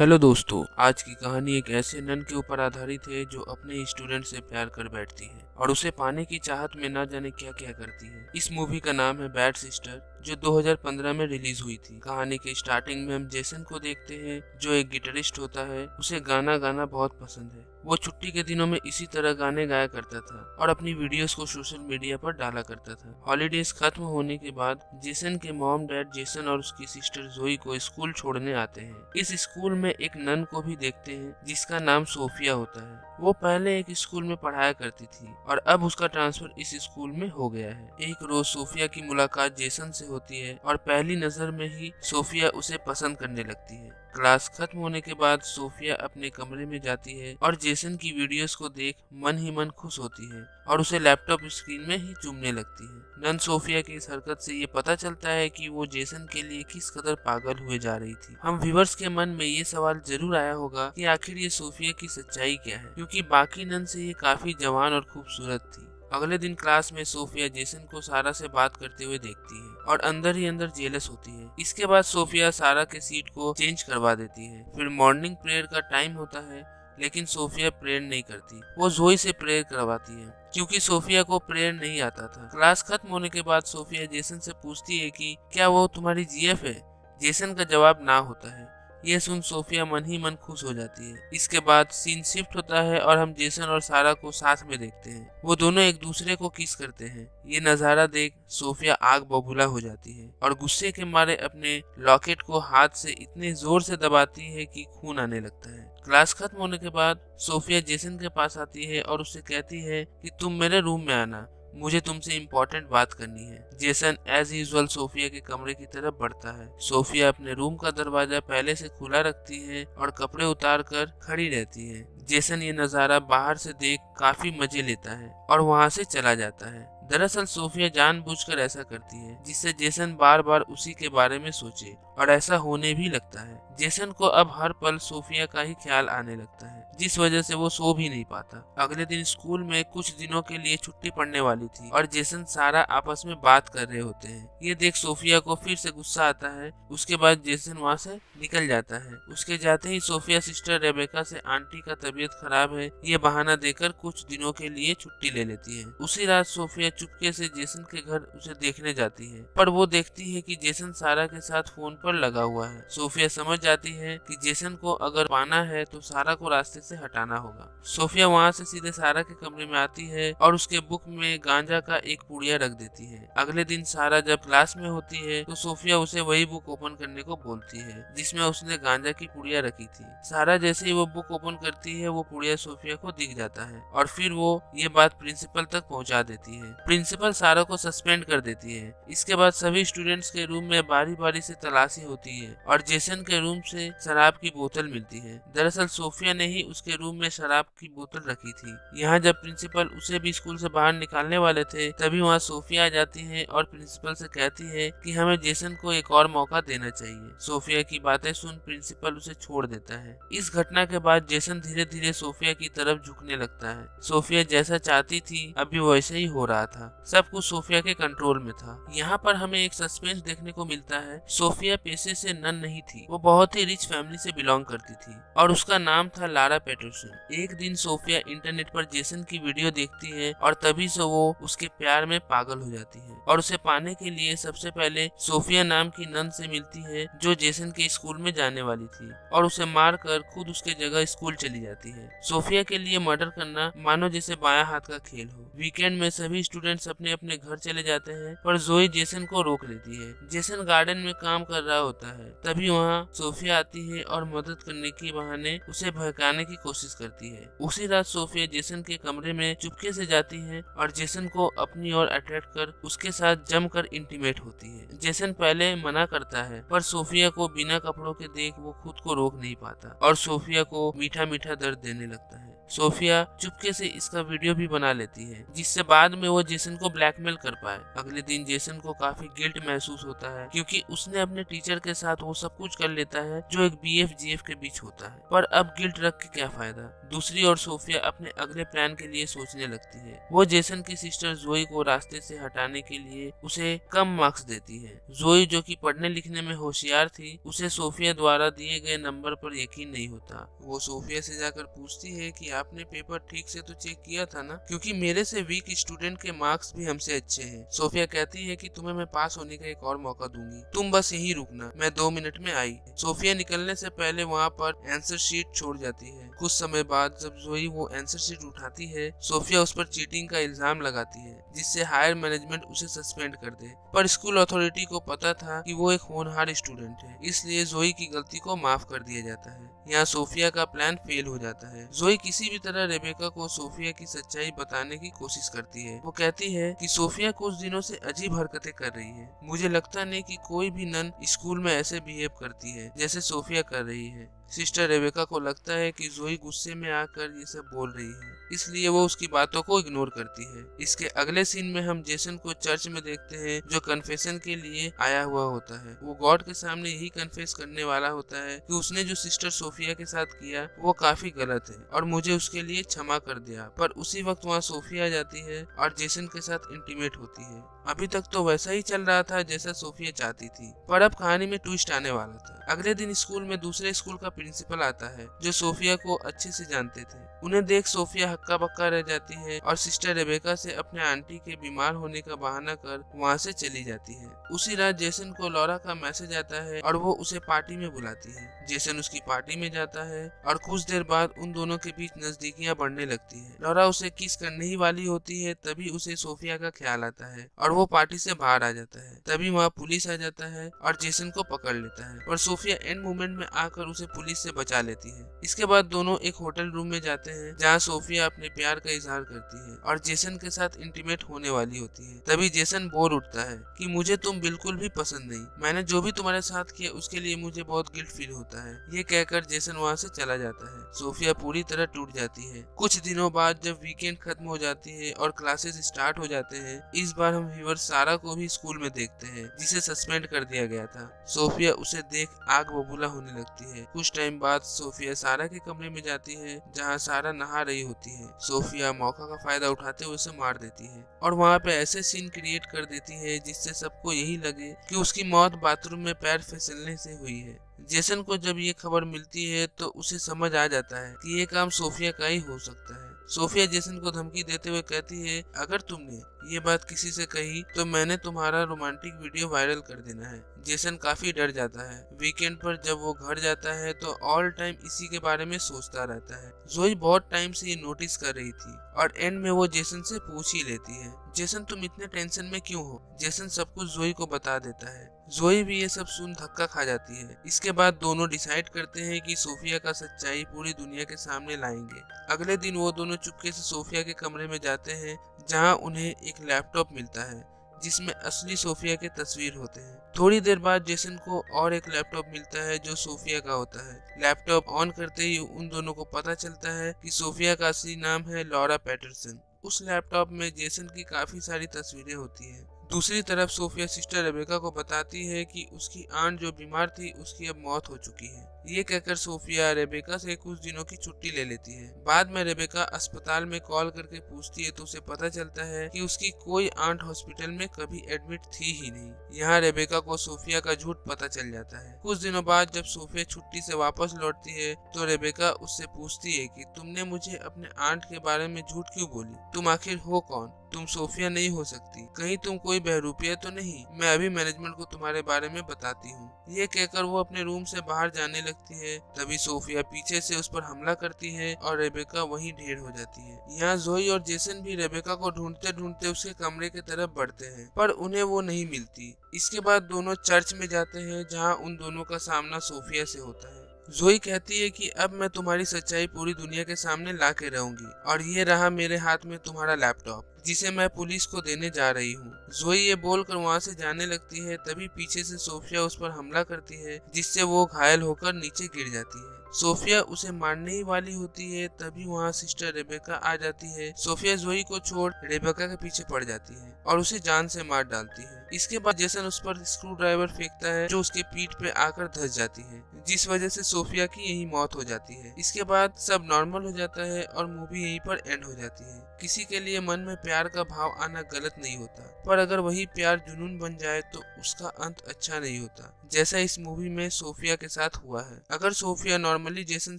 Hello दोस्तों, आज की कहानी एक ऐसे नन के ऊपर आधारित है जो अपने स्टूडेंट से प्यार कर बैठती है और उसे पाने की चाहत में ना जाने क्या क्या करती है। इस मूवी का नाम है बैड सिस्टर, जो 2015 में रिलीज हुई थी। कहानी के स्टार्टिंग में हम जेसन को देखते हैं, जो एक गिटारिस्ट होता है। उसे गाना गाना बहुत पसंद है। वो छुट्टी के दिनों में इसी तरह गाने गाया करता था और अपनी वीडियोस को सोशल मीडिया पर डाला करता था। हॉलीडेज खत्म होने के बाद जेसन के मॉम डैड जेसन और उसकी सिस्टर जोई को स्कूल छोड़ने आते हैं। इस स्कूल में एक नन को भी देखते हैं जिसका नाम सोफिया होता है। वो पहले एक स्कूल में पढ़ाया करती थी और अब उसका ट्रांसफर इस स्कूल में हो गया है। एक रोज सोफिया की मुलाकात जेसन से होती है और पहली नजर में ही सोफिया उसे पसंद करने लगती है। क्लास खत्म होने के बाद सोफिया अपने कमरे में जाती है और जेसन की वीडियोस को देख मन ही मन खुश होती है और उसे लैपटॉप स्क्रीन में ही चूमने लगती है। नन सोफिया की इस हरकत से ये पता चलता है कि वो जेसन के लिए किस कदर पागल हुए जा रही थी। हम व्यूअर्स के मन में ये सवाल जरूर आया होगा कि आखिर ये सोफिया की सच्चाई क्या है, क्योंकि बाकी नन से ये काफी जवान और खूबसूरत थी। अगले दिन क्लास में सोफिया जेसन को सारा से बात करते हुए देखती है और अंदर ही अंदर जेलस होती है। इसके बाद सोफिया सारा के सीट को चेंज करवा देती है। फिर मॉर्निंग प्रेयर का टाइम होता है, लेकिन सोफिया प्रेयर नहीं करती। वो जोई से प्रेयर करवाती है क्योंकि सोफिया को प्रेयर नहीं आता था। क्लास खत्म होने के बाद सोफिया जेसन से पूछती है कि क्या वो तुम्हारी जीएफ है। जेसन का जवाब ना होता है। यह सुन सोफिया मन ही मन खुश हो जाती है। इसके बाद सीन शिफ्ट होता है और हम जेसन और सारा को साथ में देखते हैं। वो दोनों एक दूसरे को किस करते हैं। ये नजारा देख सोफिया आग बबूला हो जाती है और गुस्से के मारे अपने लॉकेट को हाथ से इतने जोर से दबाती है कि खून आने लगता है। क्लास खत्म होने के बाद सोफिया जेसन के पास आती है और उससे कहती है कि तुम मेरे रूम में आना, मुझे तुमसे इम्पोर्टेंट बात करनी है। जेसन एज यूजुअल सोफिया के कमरे की तरफ बढ़ता है। सोफिया अपने रूम का दरवाजा पहले से खुला रखती है और कपड़े उतार कर खड़ी रहती है। जेसन ये नजारा बाहर से देख काफी मजे लेता है और वहाँ से चला जाता है। दरअसल सोफिया जानबूझकर ऐसा करती है जिससे जेसन बार बार उसी के बारे में सोचे, और ऐसा होने भी लगता है। जेसन को अब हर पल सोफिया का ही ख्याल आने लगता है, जिस वजह से वो सो भी नहीं पाता। अगले दिन स्कूल में कुछ दिनों के लिए छुट्टी पड़ने वाली थी और जेसन सारा आपस में बात कर रहे होते हैं। ये देख सोफिया को फिर से गुस्सा आता है। उसके बाद जेसन वहाँ से निकल जाता है। उसके जाते ही सोफिया सिस्टर रेबेका से आंटी का तबीयत खराब है ये बहाना देकर कुछ दिनों के लिए छुट्टी ले लेती है। उसी रात सोफिया चुपके से जेसन के घर उसे देखने जाती है, पर वो देखती है कि जेसन सारा के साथ फोन पर लगा हुआ है। सोफिया समझ जाती है कि जेसन को अगर पाना है तो सारा को रास्ते से हटाना होगा। सोफिया वहाँ से सीधे सारा के कमरे में आती है और उसके बुक में गांजा का एक पुड़िया रख देती है। अगले दिन सारा जब क्लास में होती है तो सोफिया उसे वही बुक ओपन करने को बोलती है जिसमें उसने गांजा की पुड़िया रखी थी। सारा जैसे ही वो बुक ओपन करती है वो पुड़िया सोफिया को दिख जाता है और फिर वो ये बात प्रिंसिपल तक पहुँचा देती है। प्रिंसिपल सारा को सस्पेंड कर देती है। इसके बाद सभी स्टूडेंट्स के रूम में बारी बारी से तलाशी होती है और जेसन के रूम से शराब की बोतल मिलती है। दरअसल सोफिया ने ही उसके रूम में शराब की बोतल रखी थी। यहाँ जब प्रिंसिपल उसे भी स्कूल से बाहर निकालने वाले थे तभी वहाँ सोफिया आ जाती है और प्रिंसिपल से कहती है कि हमें जेसन को एक और मौका देना चाहिए। सोफिया की बातें सुन प्रिंसिपल उसे छोड़ देता है। इस घटना के बाद जेसन धीरे धीरे सोफिया की तरफ झुकने लगता है। सोफिया जैसा चाहती थी अभी वैसे ही हो रहा था। सब कुछ सोफिया के कंट्रोल में था। यहाँ पर हमें एक सस्पेंस देखने को मिलता है। सोफिया पेशे से नन नहीं थी, वो बहुत ही रिच फैमिली से बिलोंग करती थी और उसका नाम था लारा पेटरसन। एक दिन सोफिया इंटरनेट पर जेसन की वीडियो देखती है और तभी से वो उसके प्यार में पागल हो जाती है और उसे पाने के लिए सबसे पहले सोफिया नाम की नन से मिलती है जो जेसन के स्कूल में जाने वाली थी और उसे मार कर खुद उसके जगह स्कूल चली जाती है। सोफिया के लिए मर्डर करना मानो जैसे बायां हाथ का खेल हो। वीकेंड में सभी स्टूडेंट्स अपने अपने घर चले जाते हैं पर जोई जेसन को रोक लेती है। जेसन गार्डन में काम कर रहा होता है, तभी वहाँ सोफिया आती है और मदद करने के बहाने उसे भड़काने की कोशिश करती है। उसी रात सोफिया जेसन के कमरे में चुपके से जाती है और जेसन को अपनी ओर अट्रैक्ट कर उसके साथ जमकर इंटीमेट होती है। जेसन पहले मना करता है पर सोफिया को बिना कपड़ों के देख वो खुद को रोक नहीं पाता और सोफिया को मीठा मीठा दर्द देने लगता है। सोफिया चुपके से इसका वीडियो भी बना लेती है, जिससे बाद में वो जेसन को ब्लैकमेल कर पाए। अगले दिन जेसन को काफी गिल्ट महसूस होता है, क्योंकि उसने अपने टीचर के साथ वो सब कुछ कर लेता है जो एक BF-GF के बीच होता है। पर अब गिल्ट रख के क्या फायदा। दूसरी ओर सोफिया अपने अगले प्लान के लिए सोचने लगती है। वो जेसन की सिस्टर जोई को रास्ते से हटाने के लिए उसे कम मार्क्स देती है। जोई, जो कि पढ़ने लिखने में होशियार थी, उसे सोफिया द्वारा दिए गए नंबर पर यकीन नहीं होता। वो सोफिया से जाकर पूछती है कि आपने पेपर ठीक से तो चेक किया था ना, क्योंकि मेरे से वीक स्टूडेंट के मार्क्स भी हमसे अच्छे हैं। सोफिया कहती है कि तुम्हें मैं पास होने का एक और मौका दूंगी, तुम बस यहीं रुकना, मैं 2 मिनट में आई। सोफिया निकलने से पहले वहाँ पर आंसर शीट छोड़ जाती है। कुछ समय बाद जब जोई वो आंसर शीट उठाती है, सोफिया उस पर चीटिंग का इल्जाम लगाती है, जिससे हायर मैनेजमेंट उसे सस्पेंड कर दे। पर स्कूल अथॉरिटी को पता था कि वो एक होनहार स्टूडेंट है, इसलिए जोई की गलती को माफ कर दिया जाता है। यहाँ सोफिया का प्लान फेल हो जाता है। जोई किसी भी तरह रेबेका को सोफिया की सच्चाई बताने की कोशिश करती है। वो कहती है कि सोफिया कुछ दिनों से अजीब हरकतें कर रही है। मुझे लगता नहीं कि कोई भी नन स्कूल में ऐसे बिहेव करती है जैसे सोफिया कर रही है। सिस्टर रेबेका को लगता है कि जोई गुस्से में आकर ये सब बोल रही है, इसलिए वो उसकी बातों को इग्नोर करती है। इसके अगले सीन में हम जेसन को चर्च में देखते हैं, जो कन्फेशन के लिए आया हुआ होता है। वो गॉड के सामने यही कन्फेस करने वाला होता है कि उसने जो सिस्टर सोफिया के साथ किया वो काफी गलत है और मुझे उसके लिए क्षमा कर दिया। पर उसी वक्त वहाँ सोफिया आ जाती है और जेसन के साथ इंटीमेट होती है। अभी तक तो वैसा ही चल रहा था जैसा सोफिया चाहती थी, पर अब कहानी में ट्विस्ट आने वाला था। अगले दिन स्कूल में दूसरे स्कूल का प्रिंसिपल आता है, जो सोफिया को अच्छे से जानते थे। उन्हें देख सोफिया हक्का बक्का रह जाती है और सिस्टर रेबेका से अपने आंटी के बीमार होने का बहाना कर वहाँ से चली जाती है। उसी रात जेसन को लॉरा का मैसेज आता है और वो उसे पार्टी में बुलाती है। जेसन उसकी पार्टी में जाता है और कुछ देर बाद उन दोनों के बीच नजदीकियां बढ़ने लगती है। लॉरा उसे किस करने ही वाली होती है, तभी उसे सोफिया का ख्याल आता है और वो पार्टी से बाहर आ जाता है। तभी वहाँ पुलिस आ जाता है और जेसन को पकड़ लेता है, और सोफिया एंड मोमेंट में आकर उसे पुलिस से बचा लेती है। इसके बाद दोनों एक होटल रूम में जाते हैं, जहाँ सोफिया अपने प्यार का इजहार करती है और जेसन के साथ इंटीमेट होने वाली होती है। तभी जेसन बोल उठता है कि मुझे तुम बिल्कुल भी पसंद नहीं, मैंने जो भी तुम्हारे साथ किया उसके लिए मुझे बहुत गिल्ट फील होता है। ये कहकर जेसन वहाँ से चला जाता है। सोफिया पूरी तरह टूट जाती है। कुछ दिनों बाद जब वीकेंड खत्म हो जाती है और क्लासेस स्टार्ट हो जाते हैं, इस बार हम व्यूअर सारा को भी स्कूल में देखते हैं, जिसे सस्पेंड कर दिया गया था। सोफिया उसे देख आग बबूला होने लगती है। कुछ टाइम बाद सोफिया सारा के कमरे में जाती है, जहाँ सारा नहा रही होती है। सोफिया मौका का फायदा उठाते हुए उसे मार देती है और वहाँ पे ऐसे सीन क्रिएट कर देती है जिससे सबको यही लगे कि उसकी मौत बाथरूम में पैर फिसलने से हुई है। जेसन को जब ये खबर मिलती है तो उसे समझ आ जाता है कि ये काम सोफिया का ही हो सकता है। सोफिया जेसन को धमकी देते हुए कहती है, अगर तुमने ये बात किसी से कही तो मैंने तुम्हारा रोमांटिक वीडियो वायरल कर देना है। जेसन काफी डर जाता है। वीकेंड पर जब वो घर जाता है तो ऑल टाइम इसी के बारे में सोचता रहता है। जोई बहुत टाइम से ये नोटिस कर रही थी और एंड में वो जेसन से पूछ ही लेती है, जेसन तुम इतने टेंशन में क्यों हो। जेसन सब कुछ जोई को बता देता है। जोई भी ये सब सुन धक्का खा जाती है। इसके बाद दोनों डिसाइड करते हैं कि सोफिया का सच्चाई पूरी दुनिया के सामने लाएंगे। अगले दिन वो दोनों चुपके से सोफिया के कमरे में जाते हैं, जहां उन्हें एक लैपटॉप मिलता है जिसमें असली सोफिया के तस्वीर होते हैं। थोड़ी देर बाद जेसन को और एक लैपटॉप मिलता है जो सोफिया का होता है। लैपटॉप ऑन करते ही उन दोनों को पता चलता है कि सोफिया का असली नाम है लॉरा पैटरसन। उस लैपटॉप में जेसन की काफी सारी तस्वीरें होती हैं। दूसरी तरफ सोफिया सिस्टर रेबेका को बताती है कि उसकी आंट जो बीमार थी उसकी अब मौत हो चुकी है। ये कहकर सोफिया रेबेका से कुछ दिनों की छुट्टी ले लेती है। बाद में रेबेका अस्पताल में कॉल करके पूछती है तो उसे पता चलता है कि उसकी कोई आंट हॉस्पिटल में कभी एडमिट थी ही नहीं। यहाँ रेबेका को सोफिया का झूठ पता चल जाता है। कुछ दिनों बाद जब सोफिया छुट्टी से वापस लौटती है तो रेबेका उससे पूछती है कि तुमने मुझे अपने आंट के बारे में झूठ क्यों बोली, तुम आखिर हो कौन, तुम सोफिया नहीं हो सकती, कहीं तुम कोई बहरूपिया तो नहीं, मैं अभी मैनेजमेंट को तुम्हारे बारे में बताती हूँ। ये कहकर वो अपने रूम से बाहर जाने लगती है। तभी सोफिया पीछे से उस पर हमला करती है और रेबेका वहीं ढेर हो जाती है। यहाँ जोई और जेसन भी रेबेका को ढूंढते ढूंढते उसके कमरे की तरफ बढ़ते हैं, पर उन्हें वो नहीं मिलती। इसके बाद दोनों चर्च में जाते हैं, जहाँ उन दोनों का सामना सोफिया से होता है। जोई कहती है कि अब मैं तुम्हारी सच्चाई पूरी दुनिया के सामने ला के रहूंगी और ये रहा मेरे हाथ में तुम्हारा लैपटॉप। जिसे मैं पुलिस को देने जा रही हूँ। जोई ये बोलकर वहाँ से जाने लगती है, तभी पीछे से सोफिया उस पर हमला करती है, जिससे वो घायल होकर नीचे गिर जाती है। सोफिया उसे मारने ही वाली होती है, तभी वहाँ सिस्टर रेबेका आ जाती है। सोफिया जोई को छोड़ रेबेका के पीछे पड़ जाती है और उसे जान से मार डालती है। इसके बाद जेसन उस पर स्क्रू ड्राइवर फेंकता है, जो उसके पीठ पे आकर धंस जाती है, जिस वजह से सोफिया की यही मौत हो जाती है। इसके बाद सब नॉर्मल हो जाता है और मूवी यहीं पर एंड हो जाती है। किसी के लिए मन में प्यार का भाव आना गलत नहीं होता, पर अगर वही प्यार जुनून बन जाए तो उसका अंत अच्छा नहीं होता, जैसा इस मूवी में सोफिया के साथ हुआ है। अगर सोफिया नॉर्मली जेसन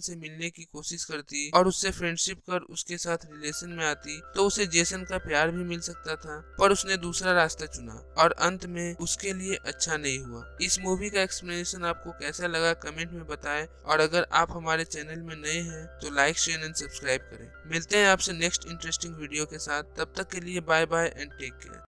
से मिलने की कोशिश करती और उससे फ्रेंडशिप कर उसके साथ रिलेशन में आती तो उसे जेसन का प्यार भी मिल सकता था, पर उसने दूसरा रास्ता चुना और अंत में उसके लिए अच्छा नहीं हुआ। इस मूवी का एक्सप्लेनेशन आपको कैसा लगा कमेंट में बताएं, और अगर आप हमारे चैनल में नए हैं तो लाइक, शेयर एंड सब्सक्राइब करें। मिलते हैं आपसे नेक्स्ट इंटरेस्टिंग वीडियो के साथ, तब तक के लिए bye bye and take care.